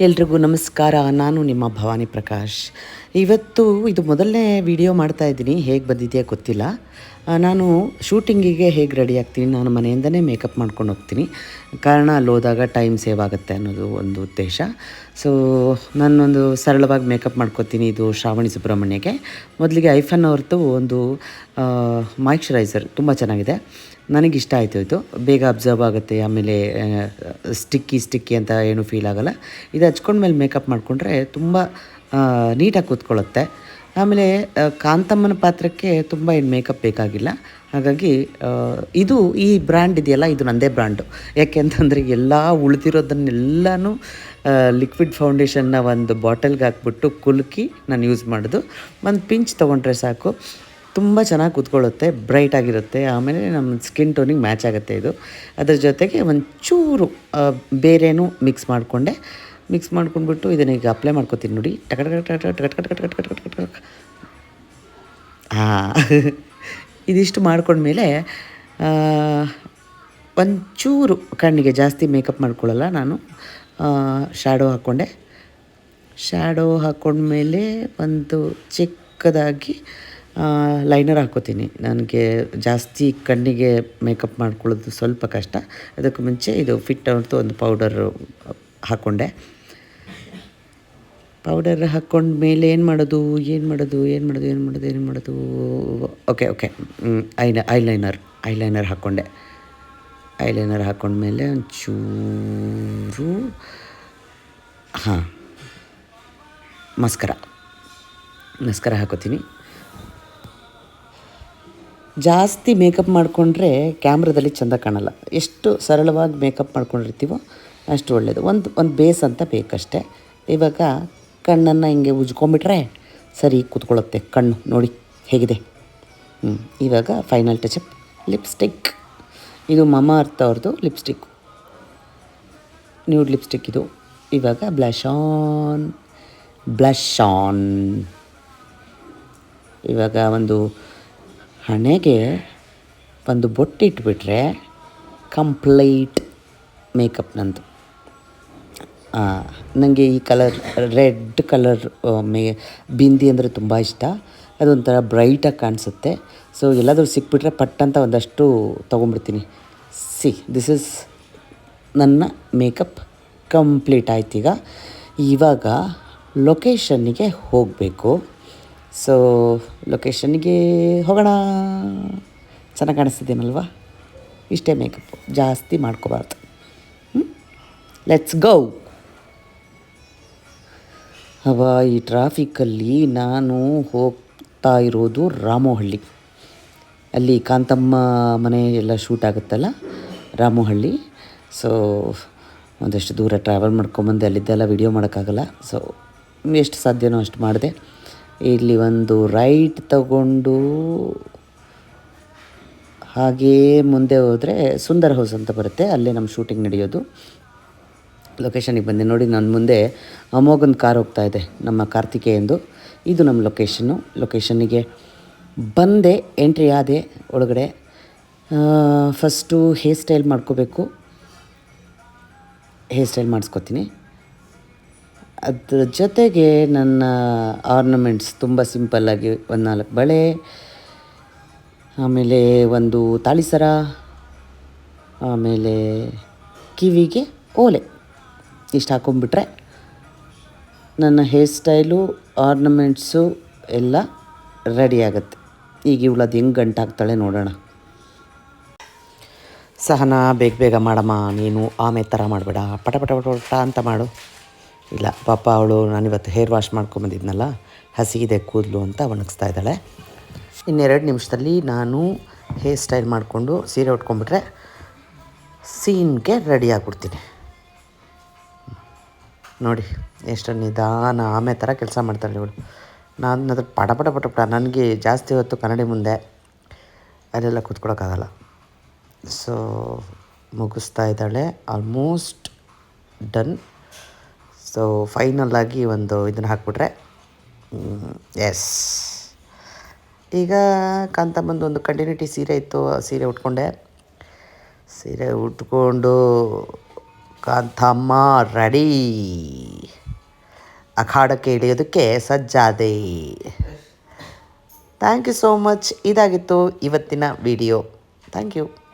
ಎಲ್ರಿಗೂ ನಮಸ್ಕಾರ. ನಾನು ನಿಮ್ಮ ಭವಾನಿ ಪ್ರಕಾಶ್. ಇವತ್ತು ಇದು ಮೊದಲನೇ ವಿಡಿಯೋ ಮಾಡ್ತಾಯಿದ್ದೀನಿ. ಹೇಗೆ ಬಂದಿದೆಯಾ ಗೊತ್ತಿಲ್ಲ. ನಾನು ಶೂಟಿಂಗಿಗೆ ಹೇಗೆ ರೆಡಿ ಆಗ್ತೀನಿ, ನಾನು ಮನೆಯಿಂದನೇ ಮೇಕಪ್ ಮಾಡ್ಕೊಂಡು ಹೋಗ್ತೀನಿ. ಕಾರಣ ಅಲ್ಲಿ ಹೋದಾಗ ಟೈಮ್ ಸೇವ್ ಆಗುತ್ತೆ ಅನ್ನೋದು ಒಂದು ಉದ್ದೇಶ. ಸೊ ನಾನೊಂದು ಸರಳವಾಗಿ ಮೇಕಪ್ ಮಾಡ್ಕೋತೀನಿ. ಇದು ಶ್ರಾವಣಿ ಸುಬ್ರಹ್ಮಣ್ಯಗೆ. ಮೊದಲಿಗೆ ಐಫನ್ ಅವ್ರದ್ದು ಒಂದು ಮಾಯ್ಶ್ಚರೈಸರ್ ತುಂಬ ಚೆನ್ನಾಗಿದೆ, ನನಗಿಷ್ಟ ಆಯಿತು. ಇದು ಬೇಗ ಅಬ್ಸರ್ವ್ ಆಗುತ್ತೆ, ಆಮೇಲೆ ಸ್ಟಿಕ್ಕಿ ಅಂತ ಏನೂ ಫೀಲ್ ಆಗೋಲ್ಲ. ಇದು ಹಚ್ಕೊಂಡ್ಮೇಲೆ ಮೇಕಪ್ ಮಾಡಿಕೊಂಡ್ರೆ ತುಂಬ ನೀಟಾಗಿ ಕೂತ್ಕೊಳ್ಳುತ್ತೆ. ಆಮೇಲೆ ಕಾಂತಮ್ಮನ ಪಾತ್ರಕ್ಕೆ ತುಂಬ ಏನು ಮೇಕಪ್ ಬೇಕಾಗಿಲ್ಲ. ಹಾಗಾಗಿ ಈ ಬ್ರ್ಯಾಂಡ್ ಇದೆಯಲ್ಲ, ಇದು ನನ್ನದೇ ಬ್ರ್ಯಾಂಡು. ಯಾಕೆ ಅಂತಂದರೆ ಎಲ್ಲ ಉಳಿದಿರೋದನ್ನೆಲ್ಲನೂ ಲಿಕ್ವಿಡ್ ಫೌಂಡೇಶನ್ನ ಒಂದು ಬಾಟಲ್ಗೆ ಹಾಕ್ಬಿಟ್ಟು ಕುಲುಕಿ ನಾನು ಯೂಸ್ ಮಾಡೋದು. ಒಂದು ಪಿಂಚ್ ತೊಗೊಂಡ್ರೆ ಸಾಕು, ತುಂಬ ಚೆನ್ನಾಗಿ ಕೂತ್ಕೊಳ್ಳುತ್ತೆ, ಬ್ರೈಟಾಗಿರುತ್ತೆ. ಆಮೇಲೆ ನಮ್ಮ ಸ್ಕಿನ್ ಟೋನಿಗೆ ಮ್ಯಾಚ್ ಆಗುತ್ತೆ ಇದು. ಅದ್ರ ಜೊತೆಗೆ ಒಂಚೂರು ಬೇರೇನೂ ಮಿಕ್ಸ್ ಮಾಡ್ಕೊಂಡ್ಬಿಟ್ಟು ಇದನ್ನ ಈಗ ಅಪ್ಲೈ ಮಾಡ್ಕೊತೀನಿ ನೋಡಿ. ಹಾಂ, ಇದಿಷ್ಟು ಮಾಡ್ಕೊಂಡ್ಮೇಲೆ ಒಂಚೂರು ಕಣ್ಣಿಗೆ ಜಾಸ್ತಿ ಮೇಕಪ್ ಮಾಡ್ಕೊಳ್ಳಲ್ಲ ನಾನು. ಶ್ಯಾಡೋ ಹಾಕ್ಕೊಂಡ್ಮೇಲೆ ಒಂದು ಚಿಕ್ಕದಾಗಿ ಲೈನರ್ ಹಾಕ್ಕೋತೀನಿ. ನನಗೆ ಜಾಸ್ತಿ ಕಣ್ಣಿಗೆ ಮೇಕಪ್ ಮಾಡ್ಕೊಳ್ಳೋದು ಸ್ವಲ್ಪ ಕಷ್ಟ. ಅದಕ್ಕೆ ಮುಂಚೆ ಇದು ಫಿಟ್ ಅಂತ ಒಂದು ಪೌಡರ್ ಹಾಕ್ಕೊಂಡೆ. ಪೌಡರ್ ಹಾಕ್ಕೊಂಡ್ಮೇಲೆ ಏನು ಮಾಡೋದು. ಓಕೆ ಐಲೈನರ್ ಹಾಕ್ಕೊಂಡೆ. ಐಲೈನರ್ ಹಾಕ್ಕೊಂಡ್ಮೇಲೆ ಒಂಚೂರು ಮಸ್ಕರ ಹಾಕೋತೀನಿ. ಜಾಸ್ತಿ ಮೇಕಪ್ ಮಾಡಿಕೊಂಡ್ರೆ ಕ್ಯಾಮ್ರಾದಲ್ಲಿ ಚೆಂದ ಕಾಣಲ್ಲ. ಎಷ್ಟು ಸರಳವಾಗಿ ಮೇಕಪ್ ಮಾಡ್ಕೊಂಡಿರ್ತೀವೋ ಅಷ್ಟು ಒಳ್ಳೆಯದು. ಒಂದು ಬೇಸ್ ಅಂತ ಬೇಕಷ್ಟೆ. ಇವಾಗ ಕಣ್ಣನ್ನು ಹಿಂಗೆ ಉಜ್ಕೊಂಬಿಟ್ರೆ ಸರಿ ಕೂತ್ಕೊಳ್ಳುತ್ತೆ ಕಣ್ಣು. ನೋಡಿ ಹೇಗಿದೆ. ಇವಾಗ ಫೈನಲ್ ಟಚಪ್ ಲಿಪ್ಸ್ಟಿಕ್. ಇದು ಮಮಾ ಅರ್ಥ ಅವ್ರದ್ದು ಲಿಪ್ಸ್ಟಿಕ್, ನ್ಯೂಡ್ ಲಿಪ್ಸ್ಟಿಕ್ ಇದು. ಇವಾಗ ಬ್ಲಷ್ ಆನ್. ಇವಾಗ ಒಂದು ಹಣೆಗೆ ಒಂದು ಬೊಟ್ಟಿಟ್ಬಿಟ್ರೆ ಕಂಪ್ಲೀಟ್ ಮೇಕಪ್ ನಂದು. ನನಗೆ ಈ ಕಲರ್ ರೆಡ್ ಕಲರ್ ಬಿಂದಿ ಅಂದರೆ ತುಂಬ ಇಷ್ಟ. ಅದೊಂಥರ ಬ್ರೈಟಾಗಿ ಕಾಣಿಸುತ್ತೆ. ಸೊ ಎಲ್ಲಾದರೂ ಸಿಕ್ಬಿಟ್ರೆ ಪಟ್ಟಂತ ಒಂದಷ್ಟು ತೊಗೊಂಡ್ಬಿಡ್ತೀನಿ. ದಿಸ್ ಇಸ್ ನನ್ನ ಮೇಕಪ್ ಕಂಪ್ಲೀಟ್ ಆಯ್ತು. ಇವಾಗ ಲೊಕೇಶನ್ನಿಗೆ ಹೋಗಬೇಕು. ಸೊ ಲೊಕೇಶನ್ನಿಗೆ ಹೋಗೋಣ. ಚೆನ್ನಾಗಿ ಕಾಣಿಸ್ತಿದ್ದೀನಲ್ವ? ಇಷ್ಟೇ ಮೇಕಪ್ಪು, ಜಾಸ್ತಿ ಮಾಡ್ಕೋಬಾರ್ದು. Let's go. ಈ ಟ್ರಾಫಿಕಲ್ಲಿ ನಾನು ಹೋಗ್ತಾ ಇರೋದು ರಾಮೋಹಳ್ಳಿ. ಅಲ್ಲಿ ಕಾಂತಮ್ಮ ಮನೆ ಎಲ್ಲ ಶೂಟ್ ಆಗುತ್ತಲ್ಲ, ರಾಮೋಹಳ್ಳಿ. ಸೊ ಒಂದಷ್ಟು ದೂರ ಟ್ರಾವೆಲ್ ಮಾಡ್ಕೊಂಬಂದೆ. ಅಲ್ಲಿದ್ದೆಲ್ಲ ವಿಡಿಯೋ ಮಾಡೋಕ್ಕಾಗಲ್ಲ. ಸೊ ಎಷ್ಟು ಸಾಧ್ಯನೋ ಅಷ್ಟು ಮಾಡಿದೆ. ಇಲ್ಲಿ ಒಂದು ರೈಟ್ ತಗೊಂಡು ಹಾಗೇ ಮುಂದೆ ಹೋದರೆ ಸುಂದರ್ ಹೌಸ್ ಅಂತ ಬರುತ್ತೆ, ಅಲ್ಲೇ ನಮ್ಮ ಶೂಟಿಂಗ್ ನಡೆಯೋದು. ಲೊಕೇಶನಿಗೆ ಬಂದೆ ನೋಡಿ. ನನ್ನ ಮುಂದೆ ಅಮೋಘನ್ ಕಾರ್ ಹೋಗ್ತಾ ಇದೆ, ನಮ್ಮ ಕಾರ್ತಿಕೇಯಂದು. ಇದು ನಮ್ಮ ಲೊಕೇಶನ್ನಿಗೆ ಬಂದೆ. ಎಂಟ್ರಿ ಆದೆ ಒಳಗಡೆ. ಫಸ್ಟು ಹೇರ್ ಸ್ಟೈಲ್ ಮಾಡ್ಕೋಬೇಕು. ಹೇರ್ ಸ್ಟೈಲ್ ಮಾಡಿಸ್ಕೊತೀನಿ. ಅದ್ರ ಜೊತೆಗೆ ನನ್ನ ಆರ್ನಮೆಂಟ್ಸ್ ತುಂಬ ಸಿಂಪಲ್ಲಾಗಿ ಒಂದು 4 ಬಳೆ, ಆಮೇಲೆ ಒಂದು ತಾಳಿ ಸರ, ಆಮೇಲೆ ಕಿವಿಗೆ ಓಲೆ, ಇಷ್ಟು ಹಾಕೊಂಡ್ಬಿಟ್ರೆ ನನ್ನ ಹೇರ್ ಸ್ಟೈಲು ಆರ್ನಮೆಂಟ್ಸು ಎಲ್ಲ ರೆಡಿ ಆಗುತ್ತೆ. ಈಗ ಇವಳದು ಹೆಂಗೆ ಗಂಟು ಹಾಕ್ತಾಳೆ ನೋಡೋಣ. ಸಹನಾ, ಬೇಗ ಮಾಡಮ್ಮ, ನೀನು ಆಮೇಲೆ ಥರ ಮಾಡಬೇಡ, ಪಟ ಅಂತ ಮಾಡು. ಇಲ್ಲ ಪಾಪ, ಅವಳು ನಾನಿವತ್ತು ಹೇರ್ ವಾಶ್ ಮಾಡ್ಕೊಂಬಂದಿದ್ನಲ್ಲ, ಹಸಿಗಿದೆ ಕೂದಲು ಅಂತ ಒಣಗಿಸ್ತಾ ಇದ್ದಾಳೆ. 2 ನಿಮಿಷದಲ್ಲಿ ನಾನು ಹೇರ್ ಸ್ಟೈಲ್ ಮಾಡಿಕೊಂಡು ಸೀರೆ ಉಟ್ಕೊಂಡ್ಬಿಟ್ರೆ ಸೀನ್ಗೆ ರೆಡಿ ಆಗಿಬಿಡ್ತೀನಿ. ನೋಡಿ ಎಷ್ಟು ನಿಧಾನ ಆಮೇಲೆ ಥರ ಕೆಲಸ ಮಾಡ್ತಾಳೆ ಇವಳು. ನಾನು ಅದ್ರ ಪಟ ನನಗೆ ಜಾಸ್ತಿ ಹೊತ್ತು ಕನ್ನಡಿ ಮುಂದೆ ಅಲ್ಲೆಲ್ಲ ಕೂತ್ಕೊಳ್ಳೋಕ್ಕಾಗಲ್ಲ. ಸೊ ಮುಗಿಸ್ತಾ ಇದ್ದಾಳೆ, ಆಲ್ಮೋಸ್ಟ್ ಡನ್. ಸೊ ಫೈನಲ್ಲಾಗಿ ಒಂದು ಇದನ್ನು ಹಾಕ್ಬಿಟ್ರೆ ಎಸ್. ಈಗ ಕಾಂತಮ್ಮಂದು ಒಂದು ಕಂಟಿನ್ಯೂಟಿ ಸೀರೆ ಇತ್ತು, ಸೀರೆ ಉಟ್ಕೊಂಡೆ. ಸೀರೆ ಉಟ್ಕೊಂಡು ಕಾಂತಮ್ಮ ರೆಡಿ, ಅಖಾಡಕ್ಕೆ ಇಳಿಯೋದಕ್ಕೆ ಸಜ್ಜಾದೆ. Thank you so much. ಇದಾಗಿತ್ತು ಇವತ್ತಿನ ವಿಡಿಯೋ. Thank you.